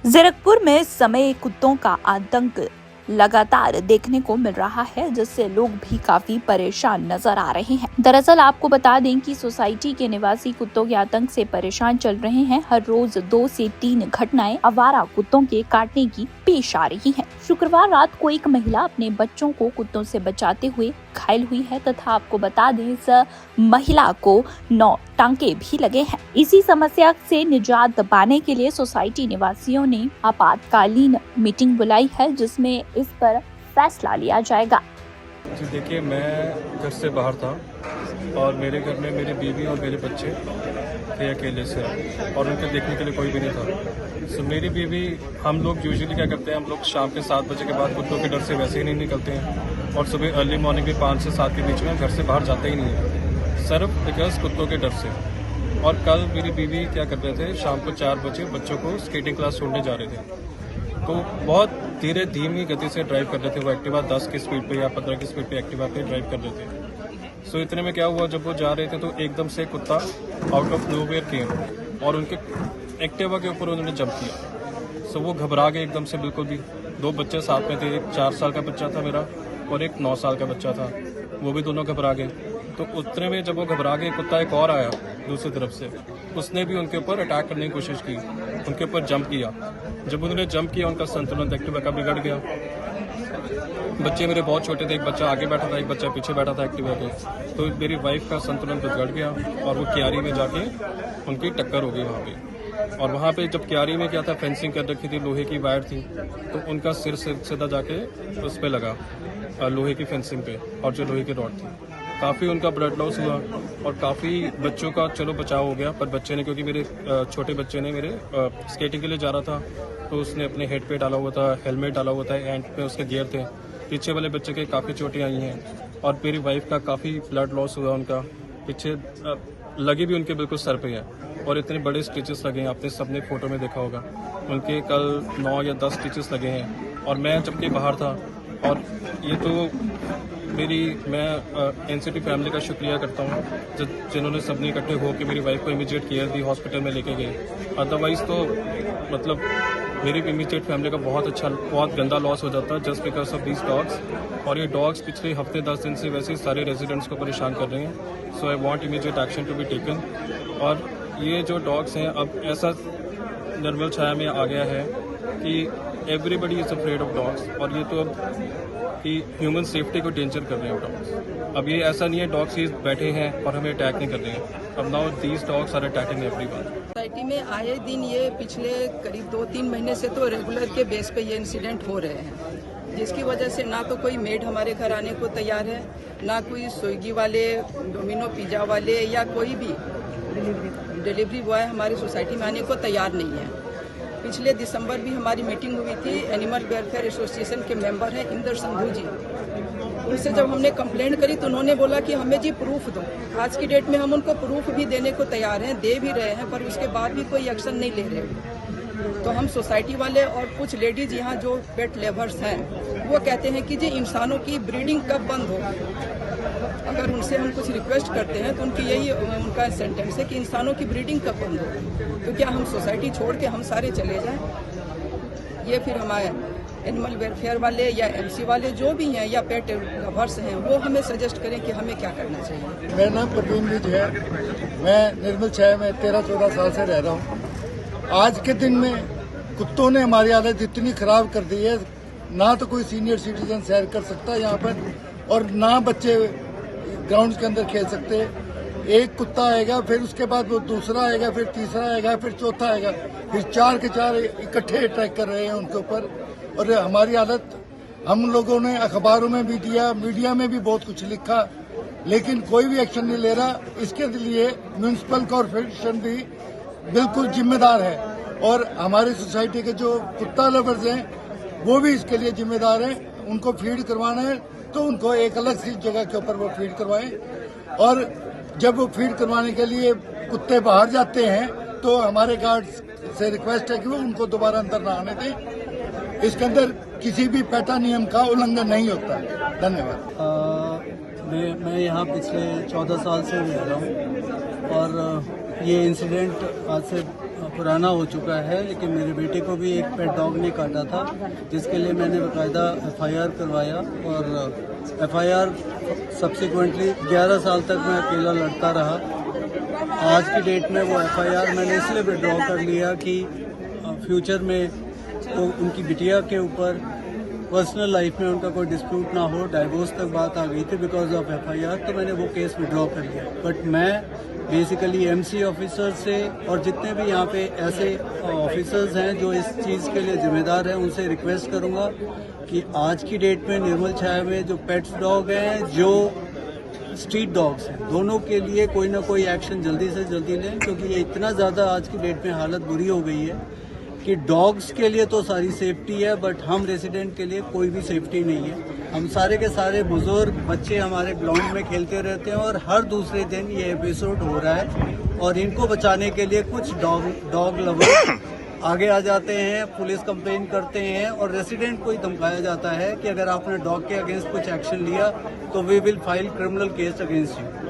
ज़ीरकपुर में इस समय कुत्तों का आतंक लगातार देखने को मिल रहा है, जिससे लोग भी काफी परेशान नजर आ रहे हैं। दरअसल आपको बता दें कि सोसाइटी के निवासी कुत्तों के आतंक से परेशान चल रहे हैं। हर रोज 2 से 3 घटनाएं आवारा कुत्तों के काटने की पेश आ रही हैं। शुक्रवार रात को एक महिला अपने बच्चों को कुत्तों से बचाते हुए घायल हुई है तथा आपको बता दें इस महिला को 9 टांके भी लगे हैं। इसी समस्या से निजात पाने के लिए सोसाइटी निवासियों ने आपातकालीन मीटिंग बुलाई है, जिसमें इस पर फैसला लिया जाएगा। जी देखिए, मैं घर से बाहर था और मेरे घर में मेरी बीवी और मेरे बच्चे थे अकेले से, और उनके देखने के लिए कोई भी नहीं था। सो मेरी बीवी, हम लोग यूजुअली क्या करते हैं, हम लोग शाम के 7 बजे के बाद कुत्तों के डर से वैसे ही नहीं निकलते हैं, और सुबह अर्ली मॉर्निंग भी 5 से 7 के बीच में घर से बाहर जाते ही नहीं है, सिर्फ बिकॉज कुत्तों के डर से। और कल मेरी बीवी क्या कर रहे थे, शाम को 4 बजे बच्चों को स्केटिंग क्लास छोड़ने जा रहे थे, तो बहुत धीमी गति से ड्राइव कर रहे थे। वो एक्टिवा 10 की स्पीड पे या 15 की स्पीड पे एक्टिवा पे ड्राइव कर रहे थे। सो इतने में क्या हुआ, जब वो जा रहे थे तो एकदम से कुत्ता आउट ऑफ नोवेयर केम और उनके एक्टिवा के ऊपर उन्होंने जंप किया। सो वो घबरा गए एकदम से, बिल्कुल भी। 2 बच्चे साथ में थे, एक 4 साल का बच्चा था मेरा और एक 9 साल का बच्चा था, वो भी दोनों घबरा गए। तो उतने में जब वो घबरा गए, कुत्ता एक और आया दूसरी तरफ से, उसने भी उनके ऊपर अटैक करने की कोशिश की, उनके ऊपर जंप किया। जब उन्होंने जंप किया, उनका संतुलन एक्टिवा का बिगड़ गया। बच्चे मेरे बहुत छोटे थे, एक बच्चा आगे बैठा था, एक बच्चा पीछे बैठा था एक्टिवा के। तो मेरी वाइफ का संतुलन बिगड़ गया और वो क्यारी में जाके उनकी टक्कर हो गई वहाँ पे। और वहाँ पे जब क्यारी में क्या था, फेंसिंग कर रखी थी, लोहे की वायर थी, तो उनका सिर सीधा जाके उस पर लगा, लोहे की फेंसिंग पे, और जो लोहे की रॉड थी। काफ़ी उनका ब्लड लॉस हुआ और काफ़ी बच्चों का चलो बचाव हो गया, पर बच्चे ने, क्योंकि मेरे छोटे बच्चे ने मेरे स्केटिंग के लिए जा रहा था, तो उसने अपने हेड पे डाला हुआ था, हेलमेट डाला हुआ था, एंड पे उसके गियर थे। पीछे वाले बच्चे के काफ़ी चोटें आई हैं और मेरी वाइफ का काफ़ी ब्लड लॉस हुआ, उनका पीछे लगी भी उनके बिल्कुल सर पे है, और इतने बड़े स्टिचेस लगे हैं, आपने सबने फोटो में देखा होगा। उनके कल 9 या 10 स्टिचेस लगे हैं, और मैं जबकि बाहर था। और ये तो मैं एनसीटी फैमिली का शुक्रिया करता हूँ जिन्होंने सबने इकट्ठे होकर मेरी वाइफ को इमीडिएट केयर दी, हॉस्पिटल में लेके गए। अदरवाइज तो मतलब मेरी इमीडिएट फैमिली का बहुत गंदा लॉस हो जाता है just because of these dogs. और ये डॉग्स पिछले हफ्ते 10 दिन से वैसे ही सारे रेजिडेंट्स को परेशान कर रहे हैं। So I want immediate action to be taken. और ये जो डॉग्स हैं, अब ऐसा निर्मल छाया में आ गया है कि everybody is afraid of dogs, और ये तो अब कि ह्यूमन सेफ्टी को डेंजर कर रहे हैं डॉग्स। अब ये ऐसा नहीं है डॉग्स ही बैठे हैं और हमें अटैक नहीं कर रहे हैं, अब now these dogs are attacking everyone. Society में आए दिन ये पिछले करीब 2-3 महीने से तो रेगुलर के बेस पे ये इंसिडेंट हो रहे हैं, जिसकी वजह से ना तो कोई मेड हमारे घर आने को तैयार है, ना कोई स्विगी वाले, डोमिनो पिज्जा वाले या कोई भी डिलीवरी बॉय हमारी सोसाइटी में आने को तैयार नहीं है। पिछले दिसंबर भी हमारी मीटिंग हुई थी, एनिमल वेलफेयर एसोसिएशन के मेंबर हैं इंदर संधू जी। उनसे जब हमने कंप्लेंट करी तो उन्होंने बोला कि हमें जी प्रूफ दो। आज की डेट में हम उनको प्रूफ भी देने को तैयार हैं, दे भी रहे हैं, पर उसके बाद भी कोई एक्शन नहीं ले रहे। तो हम सोसाइटी वाले और कुछ लेडीज यहाँ जो पेट लेवर्स हैं, वो कहते हैं कि जी इंसानों की ब्रीडिंग कब बंद होगी। अगर उनसे हम कुछ रिक्वेस्ट करते हैं तो उनकी यही उनका सेंटेंस है कि इंसानों की ब्रीडिंग कब बंद होगी। तो क्या हम सोसाइटी छोड़ के हम सारे चले जाएं? ये फिर हमारे एनिमल वेलफेयर वाले या एमसी वाले जो भी हैं या पेट लवर्स हैं, वो हमें सजेस्ट करें कि हमें क्या करना चाहिए। मेरा नाम परवीन विज है, मैं निर्मल छाया में 13-14 साल से रह रहा हूँ। आज के दिन में कुत्तों ने हमारी हालत इतनी खराब कर दी है, ना तो कोई सीनियर सिटीजन सैर कर सकता है यहाँ पर, और ना बच्चे ग्राउंड के अंदर खेल सकते। एक कुत्ता आएगा, फिर उसके बाद वो दूसरा आएगा, फिर तीसरा आएगा, फिर चौथा आएगा, फिर 4 के 4 इकट्ठे अटैक कर रहे हैं उनके ऊपर। और हमारी हालत, हम लोगों ने अखबारों में भी दिया, मीडिया में भी बहुत कुछ लिखा, लेकिन कोई भी एक्शन नहीं ले रहा। इसके लिए म्यूनिसिपल कॉर्पोरेशन भी बिल्कुल जिम्मेदार है, और हमारी सोसाइटी के जो कुत्ता लवर्स हैं वो भी इसके लिए जिम्मेदार हैं। उनको फीड करवाना है तो उनको एक अलग सी जगह के ऊपर वो फीड करवाएं, और जब वो फीड करवाने के लिए कुत्ते बाहर जाते हैं तो हमारे गार्ड्स से रिक्वेस्ट है कि वो उनको दोबारा अंदर ना आने दें। इसके अंदर किसी भी पैटा नियम का उल्लंघन नहीं होता। धन्यवाद। मैं यहाँ पिछले 14 साल से रह रहा हूँ, और ये इंसिडेंट आज से पुराना हो चुका है, लेकिन मेरे बेटे को भी एक पेट डॉग ने काटा था, जिसके लिए मैंने बाकायदा FIR करवाया और FIR सब्सिक्वेंटली 11 साल तक मैं अकेला लड़ता रहा। आज की डेट में वो FIR मैंने इसलिए विड्रॉ कर लिया कि फ्यूचर में तो उनकी बिटिया के ऊपर पर्सनल लाइफ में उनका कोई डिस्प्यूट ना हो, डाइवोर्स तक बात आ गई थी बिकॉज ऑफ FIR, तो मैंने वो केस विड्रॉ कर लिया। बट मैं बेसिकली MC ऑफिसर से और जितने भी यहाँ पे ऐसे ऑफिसर्स हैं जो इस चीज़ के लिए जिम्मेदार हैं, उनसे रिक्वेस्ट करूँगा कि आज की डेट में निर्मल छाया में जो पेट्स डॉग हैं, जो स्ट्रीट डॉग्स हैं, दोनों के लिए कोई ना कोई एक्शन जल्दी से जल्दी लें, क्योंकि ये इतना ज़्यादा आज की डेट में हालत बुरी हो गई है कि डॉग्स के लिए तो सारी सेफ्टी है, बट हम रेसिडेंट के लिए कोई भी सेफ्टी नहीं है। हम सारे के सारे बुजुर्ग बच्चे हमारे ग्राउंड में खेलते रहते हैं और हर दूसरे दिन ये एपिसोड हो रहा है, और इनको बचाने के लिए कुछ डॉग लवर आगे आ जाते हैं, पुलिस कंप्लेन करते हैं और रेसिडेंट को ही धमकाया जाता है कि अगर आपने डॉग के अगेंस्ट कुछ एक्शन लिया तो we will file criminal case against you.